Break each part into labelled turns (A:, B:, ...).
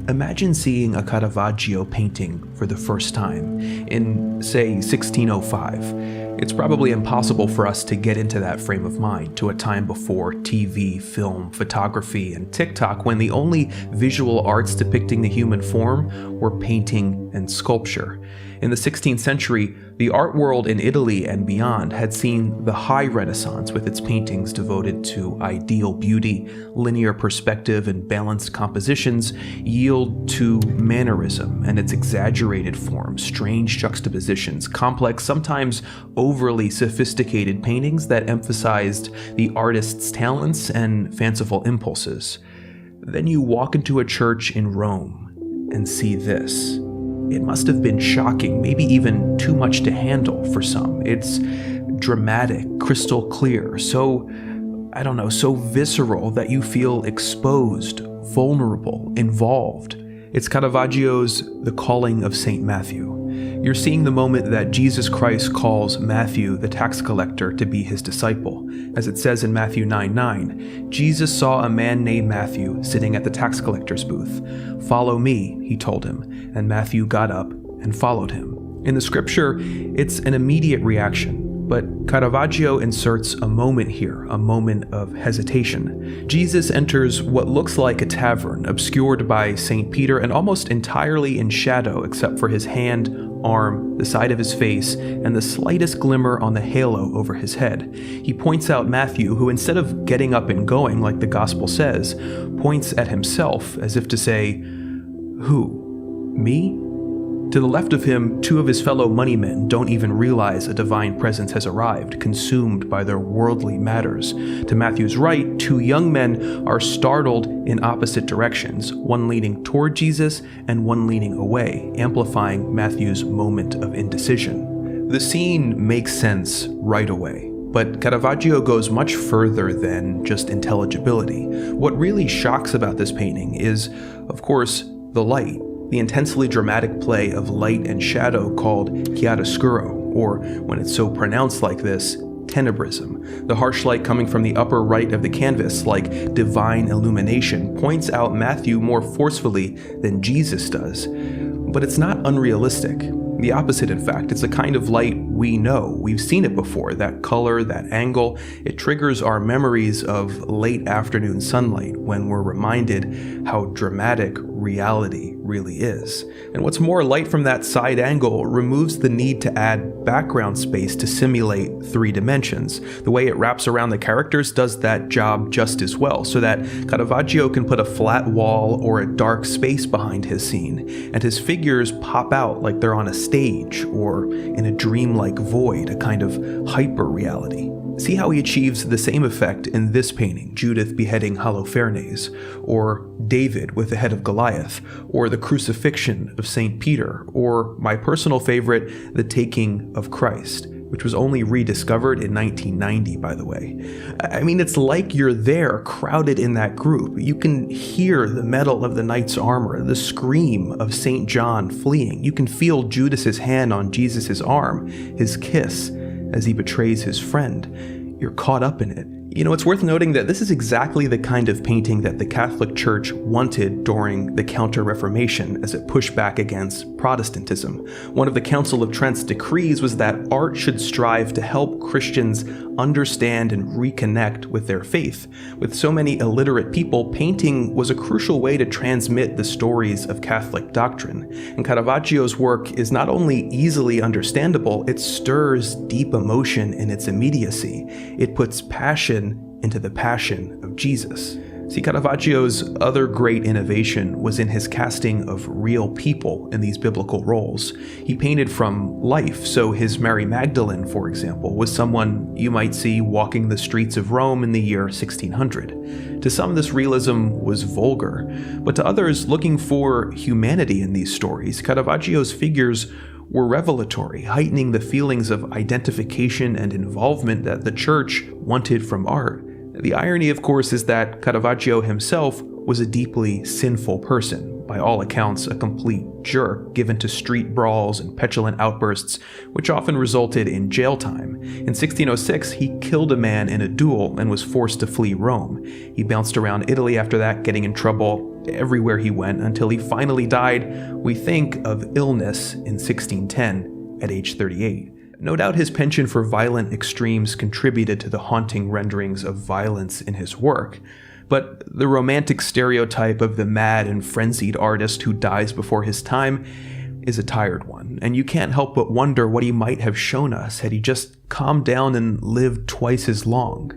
A: Imagine seeing a Caravaggio painting for the first time in, say, 1605. It's probably impossible for us to get into that frame of mind to a time before TV, film, photography, and TikTok, when the only visual arts depicting the human form were painting and sculpture. In the 16th century, the art world in Italy and beyond had seen the high Renaissance with its paintings devoted to ideal beauty, linear perspective, and balanced compositions yield to mannerism and its exaggerated forms, strange juxtapositions, complex, sometimes overly sophisticated paintings that emphasized the artist's talents and fanciful impulses. Then you walk into a church in Rome and see this. It must have been shocking, maybe even too much to handle for some. It's dramatic, crystal clear, so visceral that you feel exposed, vulnerable, involved. It's Caravaggio's The Calling of St. Matthew. You're seeing the moment that Jesus Christ calls Matthew, the tax collector, to be his disciple. As it says in Matthew 9:9, Jesus saw a man named Matthew sitting at the tax collector's booth. "Follow me," he told him, and Matthew got up and followed him. In the scripture, it's an immediate reaction. But Caravaggio inserts a moment here, a moment of hesitation. Jesus enters what looks like a tavern, obscured by St. Peter and almost entirely in shadow except for his hand, arm, the side of his face, and the slightest glimmer on the halo over his head. He points out Matthew, who instead of getting up and going like the gospel says, points at himself as if to say, "Who? Me?" To the left of him, two of his fellow moneymen don't even realize a divine presence has arrived, consumed by their worldly matters. To Matthew's right, two young men are startled in opposite directions, one leaning toward Jesus and one leaning away, amplifying Matthew's moment of indecision. The scene makes sense right away. But Caravaggio goes much further than just intelligibility. What really shocks about this painting is, of course, the light. The intensely dramatic play of light and shadow called chiaroscuro, or when it's so pronounced like this, tenebrism. The harsh light coming from the upper right of the canvas, like divine illumination, points out Matthew more forcefully than Jesus does. But it's not unrealistic. The opposite, in fact. It's a kind of light we know. We've seen it before. That color, that angle, it triggers our memories of late afternoon sunlight when we're reminded how dramatic reality really is. And what's more, light from that side angle removes the need to add background space to simulate 3 dimensions. The way it wraps around the characters does that job just as well, so that Caravaggio can put a flat wall or a dark space behind his scene, and his figures pop out like they're on a stage or in a dreamlike void, a kind of hyper-reality. See how he achieves the same effect in this painting, Judith beheading Holofernes, or David with the head of Goliath, or the crucifixion of St. Peter, or my personal favorite, the taking of Christ, which was only rediscovered in 1990, by the way. I mean, it's like you're there, crowded in that group. You can hear the metal of the knight's armor, the scream of St. John fleeing. You can feel Judas's hand on Jesus' arm, his kiss, as he betrays his friend. You're caught up in it. You know, it's worth noting that this is exactly the kind of painting that the Catholic Church wanted during the Counter-Reformation as it pushed back against Protestantism. One of the Council of Trent's decrees was that art should strive to help Christians understand and reconnect with their faith. With so many illiterate people, painting was a crucial way to transmit the stories of Catholic doctrine. And Caravaggio's work is not only easily understandable, it stirs deep emotion in its immediacy. It puts passion into the passion of Jesus. See, Caravaggio's other great innovation was in his casting of real people in these biblical roles. He painted from life, so his Mary Magdalene, for example, was someone you might see walking the streets of Rome in the year 1600. To some, this realism was vulgar, but to others looking for humanity in these stories, Caravaggio's figures were revelatory, heightening the feelings of identification and involvement that the church wanted from art. The irony, of course, is that Caravaggio himself was a deeply sinful person, by all accounts a complete jerk given to street brawls and petulant outbursts, which often resulted in jail time. In 1606, he killed a man in a duel and was forced to flee Rome. He bounced around Italy after that, getting in trouble everywhere he went until he finally died, we think, of illness in 1610 at age 38. No doubt his penchant for violent extremes contributed to the haunting renderings of violence in his work. But the romantic stereotype of the mad and frenzied artist who dies before his time is a tired one, and you can't help but wonder what he might have shown us had he just calmed down and lived twice as long.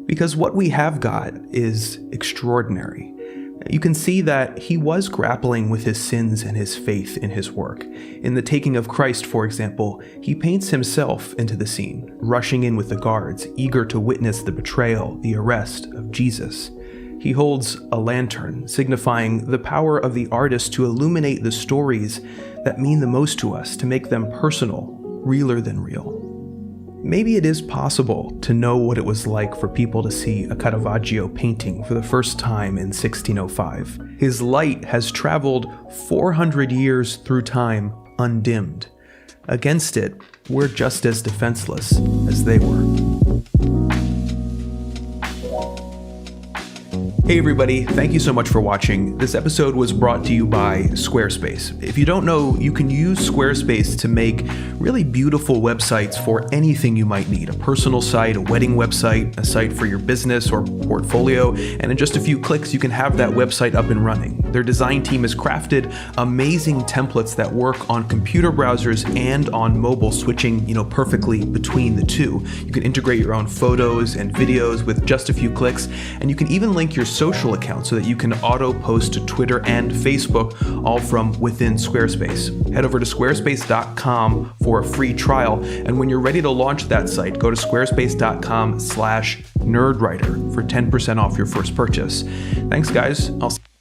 A: Because what we have got is extraordinary. You can see that he was grappling with his sins and his faith in his work. In The Taking of Christ, for example, he paints himself into the scene, rushing in with the guards, eager to witness the betrayal, the arrest of Jesus. He holds a lantern, signifying the power of the artist to illuminate the stories that mean the most to us, to make them personal, realer than real. Maybe it is possible to know what it was like for people to see a Caravaggio painting for the first time in 1605. His light has traveled 400 years through time undimmed. Against it, we're just as defenseless as they were. Hey everybody, thank you so much for watching. This episode was brought to you by Squarespace. If you don't know, you can use Squarespace to make really beautiful websites for anything you might need. A personal site, a wedding website, a site for your business or portfolio, and in just a few clicks you can have that website up and running. Their design team has crafted amazing templates that work on computer browsers and on mobile, switching, perfectly between the two. You can integrate your own photos and videos with just a few clicks, and you can even link your social account so that you can auto-post to Twitter and Facebook, all from within Squarespace. Head over to squarespace.com for a free trial, and when you're ready to launch that site, go to squarespace.com/nerdwriter for 10% off your first purchase. Thanks guys, I'll see you